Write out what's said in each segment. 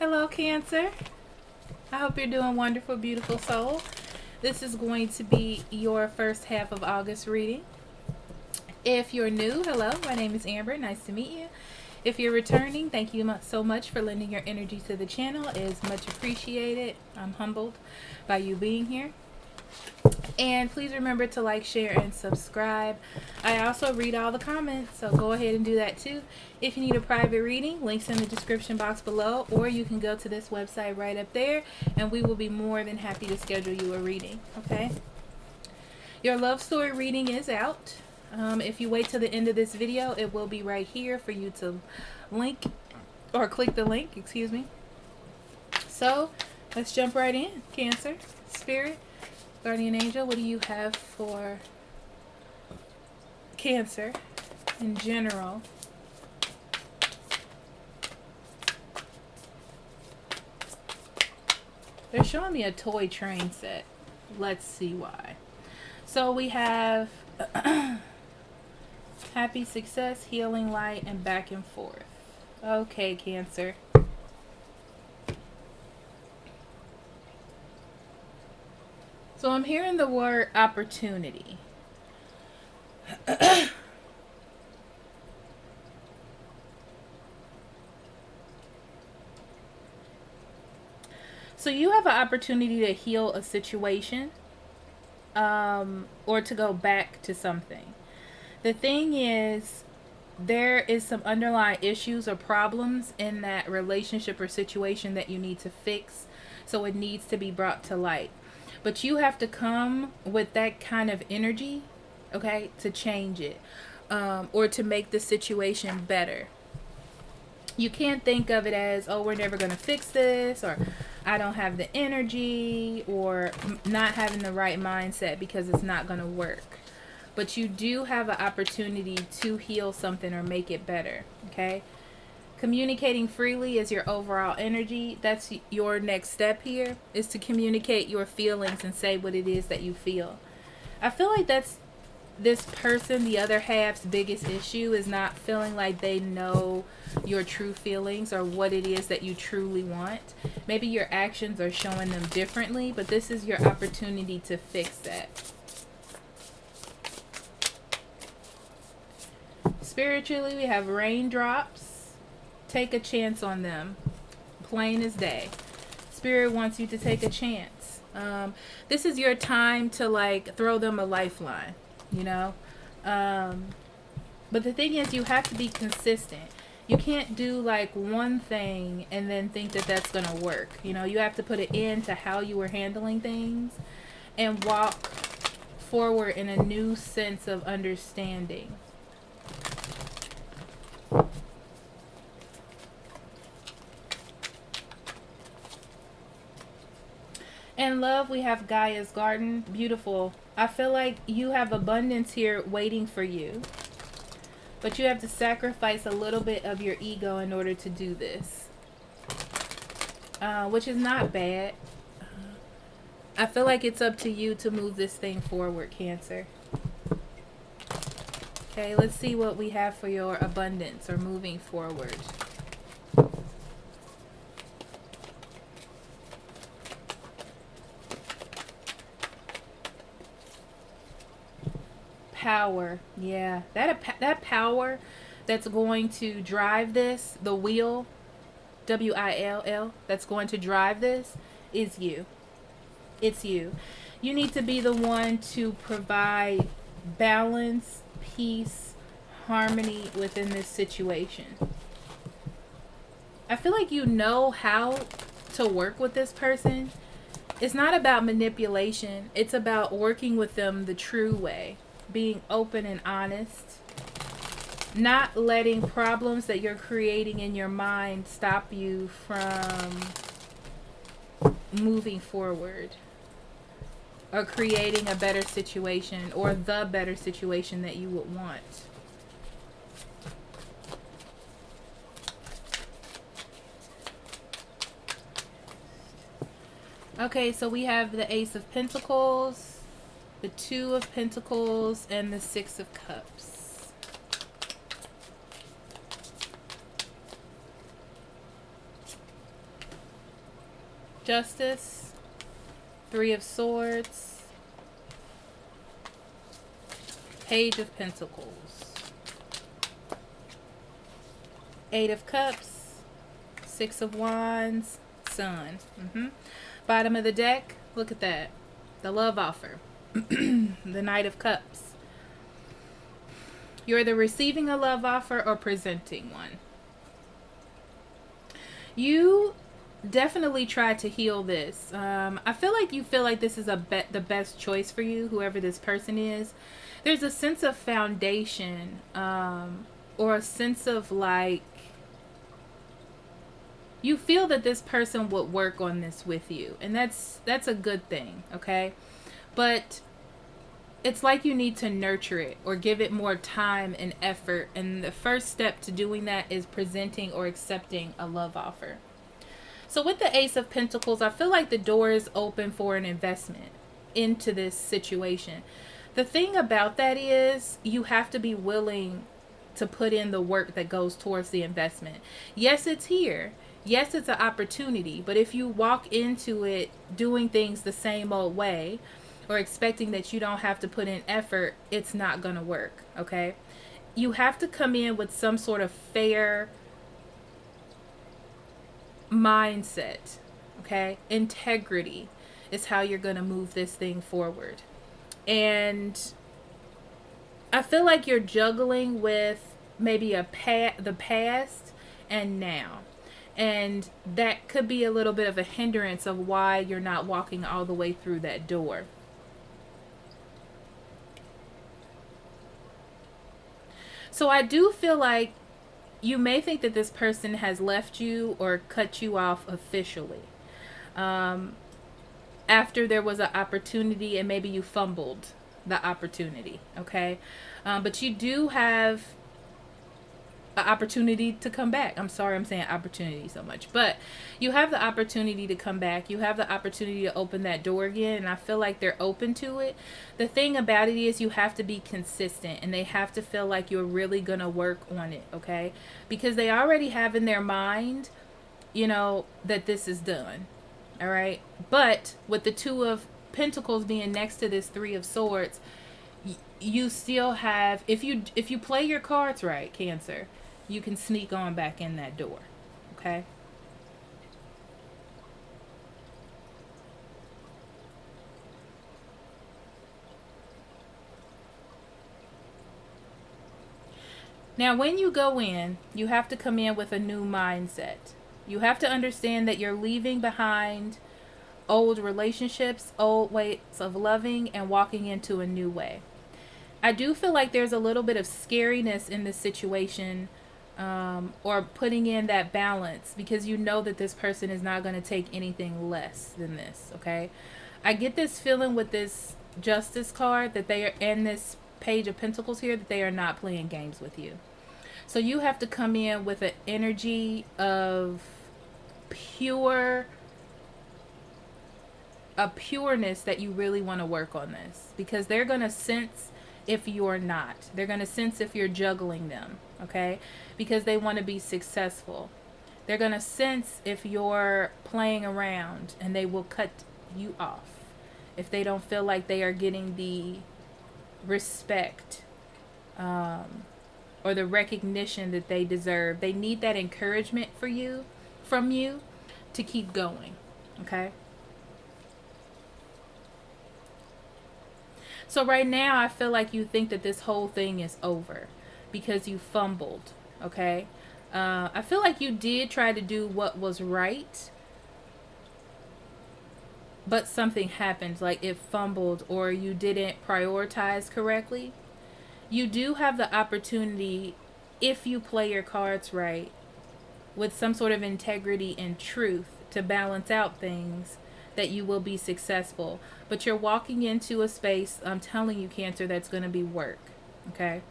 Hello, Cancer. I hope you're doing wonderful, beautiful soul. This is going to be your first half of August reading. If you're new, hello, my name is Amber. Nice to meet you. If you're returning, thank you so much for lending your energy to the channel. It is much appreciated. I'm humbled by you being here. And please remember to like, share, and subscribe. I also read all the comments, so go ahead and do that too. If you need a private reading, links in the description box below, or you can go to this website right up there, and we will be more than happy to schedule you a reading, okay? Your love story reading is out. If you wait till the end of this video, it will be right here for you to link, or click the link, excuse me. So, let's jump right in, Cancer, Spirit, Guardian Angel, what do you have for Cancer in general? They're showing me a toy train set. Let's see why. So we have happy, success, healing, light, and back and forth. Okay, Cancer. So I'm hearing the word opportunity. So you have an opportunity to heal a situation, or to go back to something. The thing is, there is some underlying issues or problems in that relationship or situation that you need to fix. So it needs to be brought to light. But you have to come with that kind of energy, okay, to change it, or to make the situation better. You can't think of it as, oh, we're never going to fix this, or I don't have the energy, or not having the right mindset because it's not going to work. But you do have an opportunity to heal something or make it better, okay? Communicating freely is your overall energy. That's your next step here, is to communicate your feelings and say what it is that you feel. I feel like that's this person, the other half's biggest issue, is not feeling like they know your true feelings or what it is that you truly want. Maybe your actions are showing them differently, but this is your opportunity to fix that. Spiritually, we have raindrops. Take a chance on them. Plain as day. Spirit wants you to take a chance. This is your time to like throw them a lifeline, you know. But the thing is, you have to be consistent. You can't do like one thing and then think that that's going to work. You know, you have to put an end to how you were handling things and walk forward in a new sense of understanding. In love, we have Gaia's garden. Beautiful. I feel like you have abundance here waiting for you. But you have to sacrifice a little bit of your ego in order to do this. Which is not bad. I feel like it's up to you to move this thing forward, Cancer. Okay, let's see what we have for your abundance or moving forward. Power. Yeah, that power that's going to drive this, the wheel, W-I-L-L, that's going to drive this is you. It's you. You need to be the one to provide balance, peace, harmony within this situation. I feel like you know how to work with this person. It's not about manipulation. It's about working with them the true way. Being open and honest, not letting problems that you're creating in your mind stop you from moving forward or creating a better situation or the better situation that you would want. Okay, so we have the Ace of Pentacles, the Two of Pentacles, and the Six of Cups. Justice, Three of Swords, Page of Pentacles, Eight of Cups, Six of Wands, Sun. Bottom of the deck, look at that. The love offer. The Knight of Cups. You're either receiving a love offer or presenting one. You definitely try to heal this. I feel like you feel like this is the best choice for you, whoever this person is. There's a sense of foundation, or a sense of like, you feel that this person would work on this with you, and that's a good thing, okay? But it's like you need to nurture it or give it more time and effort, and the first step to doing that is presenting or accepting a love offer. So with the Ace of Pentacles, I feel like the door is open for an investment into this situation. The thing about that is you have to be willing to put in the work that goes towards the investment. Yes, it's here. Yes, it's an opportunity. But if you walk into it doing things the same old way or expecting that you don't have to put in effort, it's not going to work, okay? You have to come in with some sort of fair mindset, okay? Integrity is how you're going to move this thing forward. And I feel like you're juggling with maybe the past and now. And that could be a little bit of a hindrance of why you're not walking all the way through that door. So I do feel like you may think that this person has left you or cut you off officially. After there was an opportunity and maybe you fumbled the opportunity, okay? But you do have an opportunity to come back. I'm sorry I'm saying opportunity so much, but you have the opportunity to come back. You have the opportunity to open that door again, and I feel like they're open to it. The thing about it is you have to be consistent, and they have to feel like you're really gonna work on it, okay? Because they already have in their mind, you know, that this is done. All right, but with the Two of Pentacles being next to this Three of Swords, you still have, if you play your cards right, Cancer, you can sneak on back in that door, okay? Now, when you go in, you have to come in with a new mindset. You have to understand that you're leaving behind old relationships, old ways of loving, and walking into a new way. I do feel like there's a little bit of scariness in this situation, or putting in that balance, because you know that this person is not going to take anything less than this, okay? I get this feeling with this Justice card that they are, and this Page of Pentacles here, that they are not playing games with you. So you have to come in with an energy of pureness that you really want to work on this, because they're going to sense if you're not. They're going to sense if you're juggling them, okay? Because they want to be successful. They're going to sense if you're playing around, and they will cut you off if they don't feel like they are getting the respect, or the recognition that they deserve. They need that encouragement from you to keep going, okay? So right now, I feel like you think that this whole thing is over because you fumbled, okay? I feel like you did try to do what was right, but something happened, like it fumbled, or you didn't prioritize correctly. You do have the opportunity, if you play your cards right, with some sort of integrity and truth, to balance out things, that you will be successful. But you're walking into a space, I'm telling you, Cancer, that's going to be work, okay?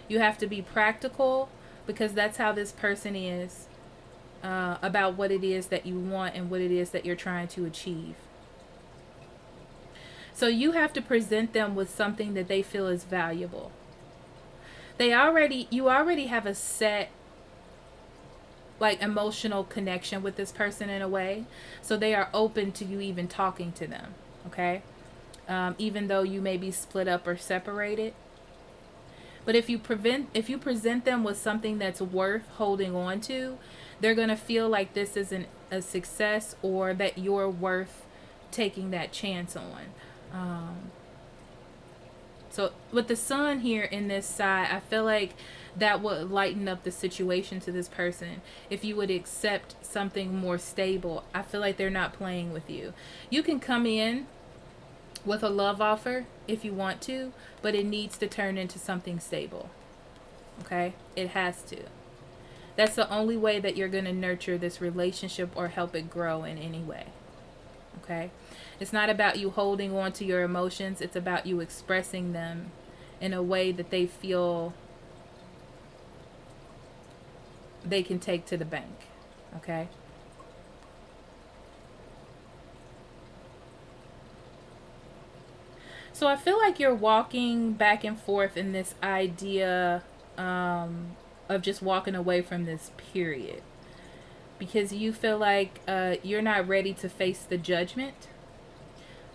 You have to be practical, because that's how this person is, about what it is that you want and what it is that you're trying to achieve. So you have to present them with something that they feel is valuable. You already have a set like emotional connection with this person in a way. So they are open to you even talking to them. Okay. Even though you may be split up or separated. But if you present them with something that's worth holding on to, they're going to feel like this isn't a success, or that you're worth taking that chance on. So with the sun here in this side, I feel like that would lighten up the situation to this person. If you would accept something more stable, I feel like they're not playing with you. You can come in with a love offer if you want to, but it needs to turn into something stable. Okay? It has to. That's the only way that you're going to nurture this relationship or help it grow in any way. Okay? It's not about you holding on to your emotions. It's about you expressing them in a way that they feel they can take to the bank. Okay? So I feel like you're walking back and forth in this idea of just walking away from this period. Because you feel like you're not ready to face the judgment.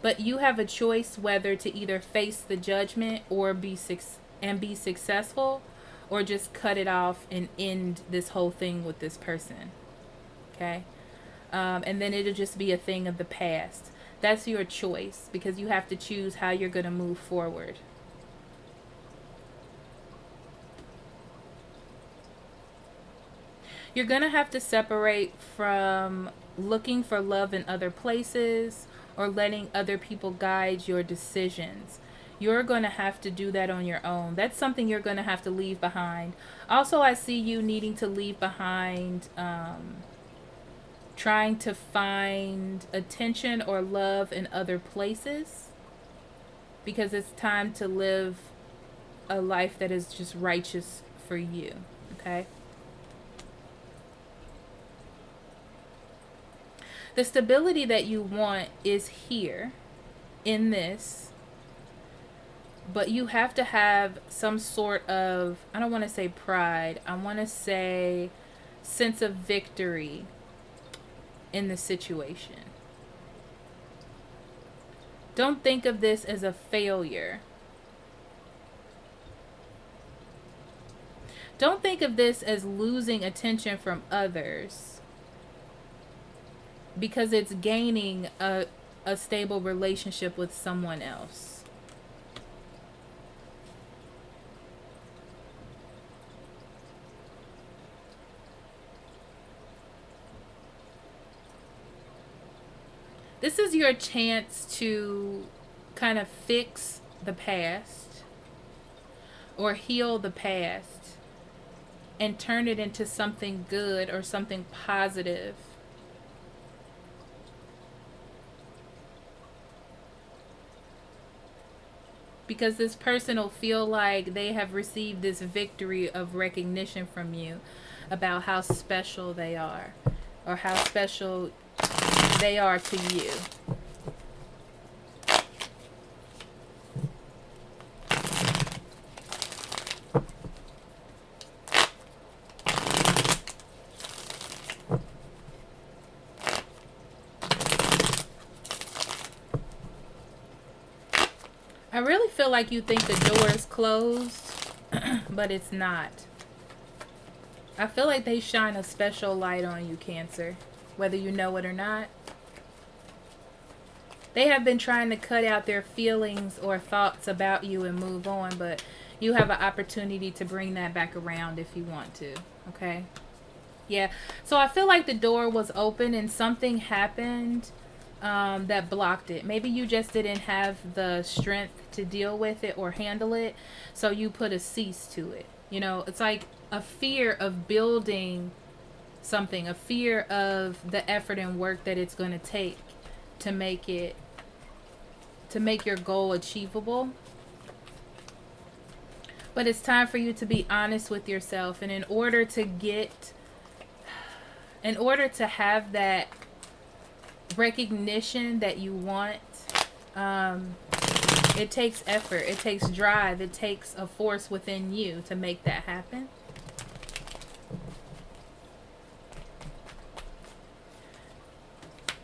But you have a choice whether to either face the judgment or be successful, or just cut it off and end this whole thing with this person. Okay? And then it'll just be a thing of the past. That's your choice, because you have to choose how you're going to move forward. You're going to have to separate from looking for love in other places or letting other people guide your decisions. You're going to have to do that on your own. That's something you're going to have to leave behind. Also, I see you needing to leave behind trying to find attention or love in other places, because it's time to live a life that is just righteous for you. Okay? The stability that you want is here in this, but you have to have some sort of, I don't want to say pride, I want to say sense of victory in the situation. Don't think of this as a failure. Don't think of this as losing attention from others, because it's gaining a stable relationship with someone else. This is your chance to kind of fix the past or heal the past and turn it into something good or something positive. Because this person will feel like they have received this victory of recognition from you about how special they are, or how special they are to you. I really feel like you think the door is closed, but it's not. I feel like they shine a special light on you, Cancer, whether you know it or not. They have been trying to cut out their feelings or thoughts about you and move on, but you have an opportunity to bring that back around if you want to, okay? Yeah, so I feel like the door was open and something happened that blocked it. Maybe you just didn't have the strength to deal with it or handle it, so you put a cease to it. You know, it's like a fear of building something, a fear of the effort and work that it's going to take to make your goal achievable. But it's time for you to be honest with yourself, and in order to have that recognition that you want, it takes effort, it takes drive, it takes a force within you to make that happen.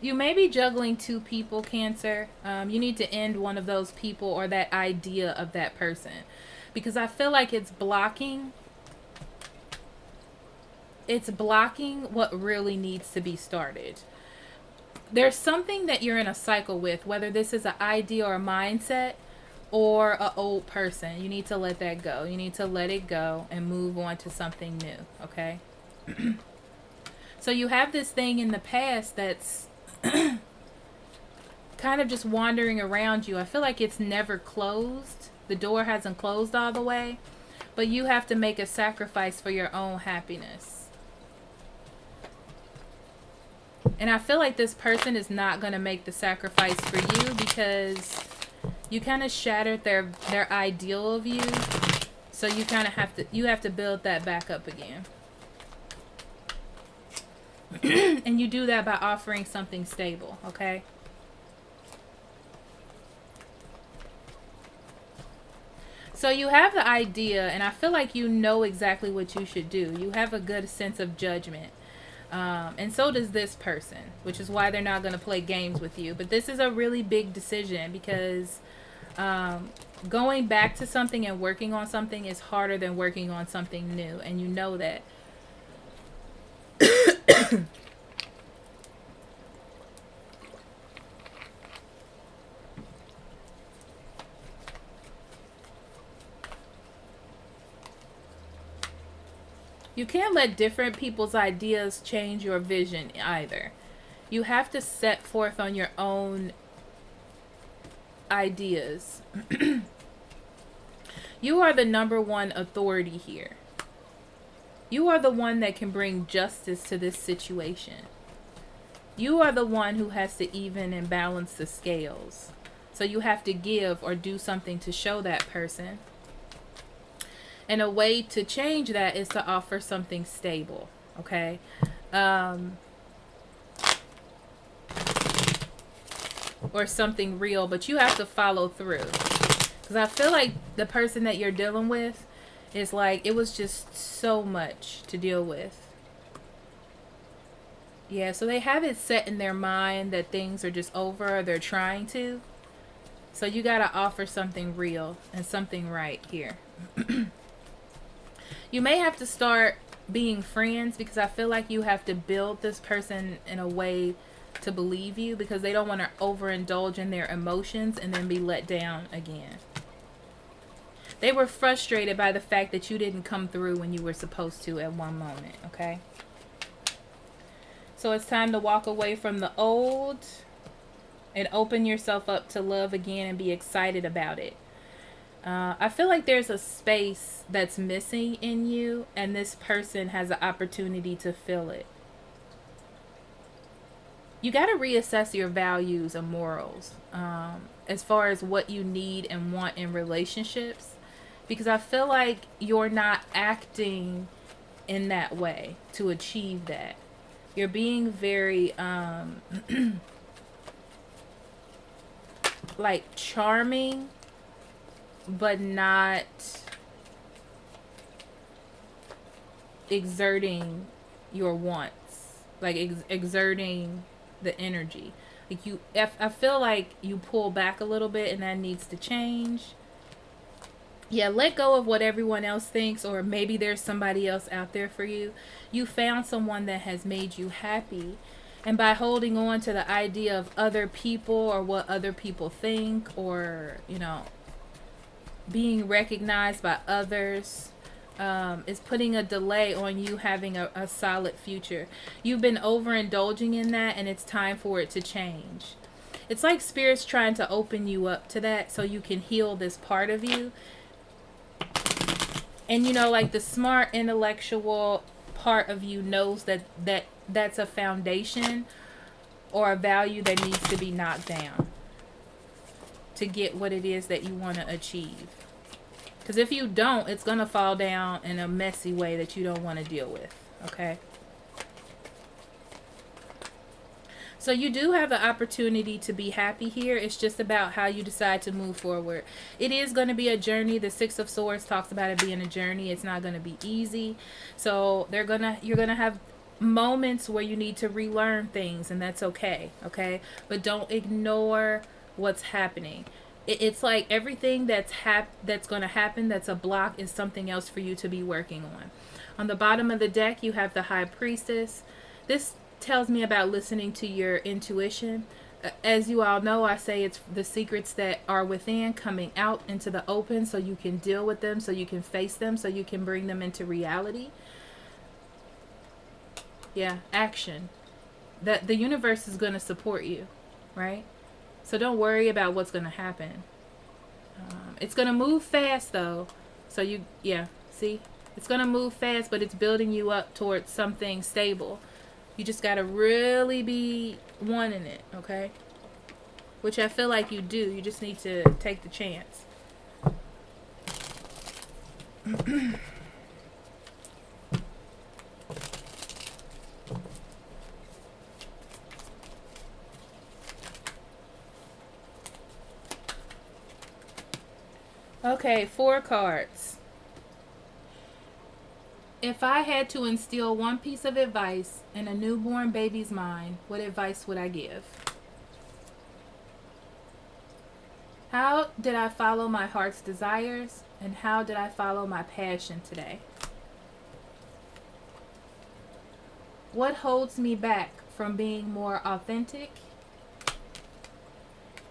You may be juggling two people, Cancer. You need to end one of those people or that idea of that person, because I feel like it's blocking what really needs to be started. There's something that you're in a cycle with, whether this is an idea or a mindset or an old person. You need to let that go. You need to let it go and move on to something new, okay? So you have this thing in the past that's kind of just wandering around you. I feel like it's never closed. The door hasn't closed all the way, but you have to make a sacrifice for your own happiness. And I feel like this person is not going to make the sacrifice for you because you kind of shattered their ideal of you. So you kind of have to build that back up again. And you do that by offering something stable, okay? So you have the idea, and I feel like you know exactly what you should do. You have a good sense of judgment. And so does this person, which is why they're not going to play games with you. But this is a really big decision because going back to something and working on something is harder than working on something new. And you know that. You can't let different people's ideas change your vision either. You have to set forth on your own ideas. You are the number one authority here. You are the one that can bring justice to this situation. You are the one who has to even and balance the scales. So you have to give or do something to show that person. And a way to change that is to offer something stable, okay? Or something real, but you have to follow through. Because I feel like the person that you're dealing with is like, it was just so much to deal with. Yeah, so they have it set in their mind that things are just over, or they're trying to. So you got to offer something real and something right here. You may have to start being friends because I feel like you have to build this person in a way to believe you because they don't want to overindulge in their emotions and then be let down again. They were frustrated by the fact that you didn't come through when you were supposed to at one moment, okay? So it's time to walk away from the old and open yourself up to love again and be excited about it. I feel like there's a space that's missing in you, and this person has an opportunity to fill it. You got to reassess your values and morals as far as what you need and want in relationships, because I feel like you're not acting in that way to achieve that. You're being very like charming, but not exerting your wants, like exerting the energy. Like I feel like you pull back a little bit, and that needs to change. Yeah, let go of what everyone else thinks, or maybe there's somebody else out there for you. You found someone that has made you happy, and by holding on to the idea of other people or what other people think, or being recognized by others, is putting a delay on you having a solid future. You've been overindulging in that, and it's time for it to change. It's like Spirit's trying to open you up to that so you can heal this part of you. And like the smart intellectual part of you knows that's a foundation or a value that needs to be knocked down to get what it is that you want to achieve. Because if you don't, it's going to fall down in a messy way that you don't want to deal with. Okay? So you do have the opportunity to be happy here. It's just about how you decide to move forward. It is going to be a journey. The Six of Swords talks about it being a journey. It's not going to be easy. So you're going to have moments where you need to relearn things, and that's okay. Okay, but don't ignore what's happening. It's like everything that's going to happen that's a block is something else for you to be working on. On the bottom of the deck, you have the High Priestess. This tells me about listening to your intuition. As you all know, I say it's the secrets that are within coming out into the open so you can deal with them, so you can face them, so you can bring them into reality. Yeah, action. That the universe is going to support you, right? So don't worry about what's going to happen. It's going to move fast though. So yeah, see? It's going to move fast, but it's building you up towards something stable. You just got to really be wanting it, okay? Which I feel like you do. You just need to take the chance. Okay, 4 cards. If I had to instill one piece of advice in a newborn baby's mind, what advice would I give? How did I follow my heart's desires, and how did I follow my passion today? What holds me back from being more authentic?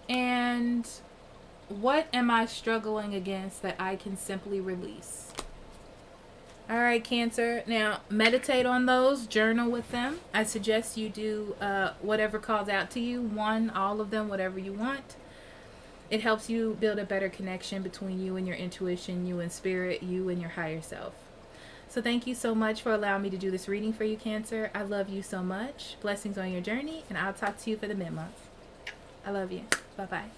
And what am I struggling against that I can simply release? All right, Cancer. Now, meditate on those. Journal with them. I suggest you do whatever calls out to you. One, all of them, whatever you want. It helps you build a better connection between you and your intuition, you and spirit, you and your higher self. So thank you so much for allowing me to do this reading for you, Cancer. I love you so much. Blessings on your journey, and I'll talk to you for the mid-month. I love you. Bye-bye.